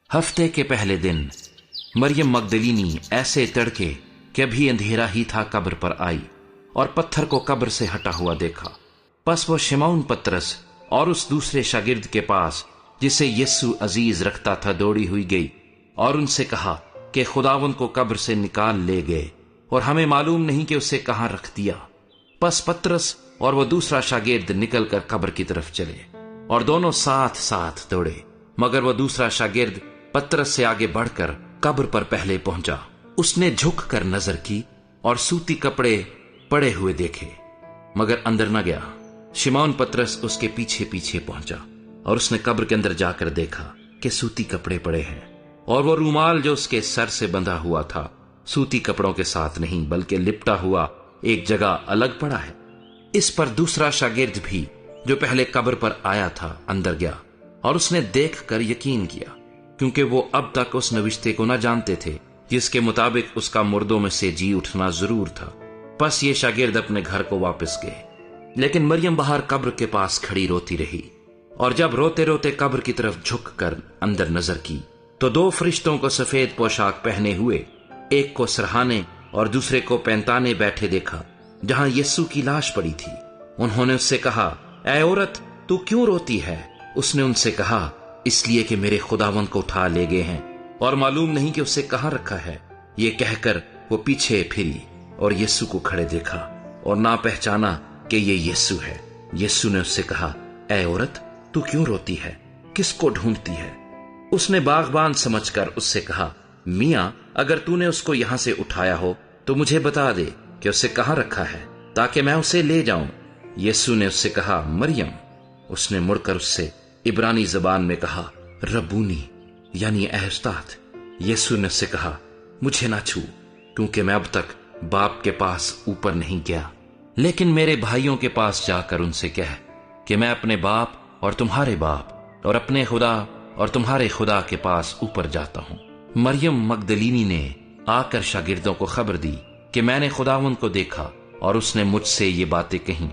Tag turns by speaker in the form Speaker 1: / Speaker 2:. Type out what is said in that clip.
Speaker 1: ہفتے کے پہلے دن مریم مگدلینی ایسے تڑکے کہ ابھی اندھیرا ہی تھا قبر پر آئی اور پتھر کو قبر سے ہٹا ہوا دیکھا۔ پس وہ شمعون پترس اور اس دوسرے شاگرد کے پاس جسے یسوع عزیز رکھتا تھا دوڑی ہوئی گئی اور ان سے کہا کہ خداوند کو قبر سے نکال لے گئے اور ہمیں معلوم نہیں کہ اسے کہاں رکھ دیا۔ پس پترس اور وہ دوسرا شاگرد نکل کر قبر کی طرف چلے اور دونوں ساتھ ساتھ دوڑے، مگر وہ دوسرا شاگرد پترس سے آگے بڑھ کر قبر پر پہلے پہنچا۔ اس نے جھک کر نظر کی اور سوتی کپڑے پڑے ہوئے دیکھے، مگر اندر نہ گیا۔ شمعون پترس اس کے پیچھے پیچھے پہنچا اور اس نے قبر کے اندر جا کر دیکھا کہ سوتی کپڑے پڑے ہیں اور وہ رومال جو اس کے سر سے بندھا ہوا تھا سوتی کپڑوں کے ساتھ نہیں بلکہ لپٹا ہوا ایک جگہ الگ پڑا ہے۔ اس پر دوسرا شاگرد بھی جو پہلے قبر پر آیا تھا اندر گیا اور اس نے دیکھ کر یقین کیا، کیونکہ وہ اب تک اس نوشتے کو نہ جانتے تھے جس کے مطابق اس کا مردوں میں سے جی اٹھنا ضرور تھا۔ پس یہ شاگرد اپنے گھر کو واپس گئے، لیکن مریم باہر قبر کے پاس کھڑی روتی رہی، اور جب روتے روتے قبر کی طرف جھک کر اندر نظر کی تو دو فرشتوں کو سفید پوشاک پہنے ہوئے، ایک کو سرہانے اور دوسرے کو پینتانے بیٹھے دیکھا جہاں یسوع کی لاش پڑی تھی۔ انہوں نے اس سے کہا، اے عورت، تو کیوں روتی ہے؟ اس نے ان سے کہا، اس لیے کہ میرے خداوند کو اٹھا لے گئے ہیں اور معلوم نہیں کہ اسے کہاں رکھا ہے۔ یہ کہہ کر وہ پیچھے پھری اور یسوع کو کھڑے دیکھا اور نہ پہچانا کہ یہ یسوع ہے۔ یسوع نے اس سے کہا، اے عورت، تو کیوں روتی ہے؟ کس کو ڈھونڈتی ہے؟ اس نے باغبان سمجھ کر اس سے کہا، میاں، اگر تو نے اس کو یہاں سے اٹھایا ہو تو مجھے بتا دے کہ اسے کہاں رکھا ہے تاکہ میں اسے لے جاؤں۔ یسوع نے اس سے کہا، مریم۔ اس نے مڑ کر اس سے عبرانی زبان میں کہا، ربونی، یعنی اے استاد۔ یسوع نے اس سے کہا، مجھے نہ چھو، کیونکہ میں اب تک باپ کے پاس اوپر نہیں گیا، لیکن میرے بھائیوں کے پاس جا کر ان سے کہہ کہ میں اپنے باپ اور تمہارے باپ اور اپنے خدا اور تمہارے خدا کے پاس اوپر جاتا ہوں۔ مریم مگدلینی نے آ کر شاگردوں کو خبر دی کہ میں نے خداوند کو دیکھا اور اس نے مجھ سے یہ باتیں کہیں۔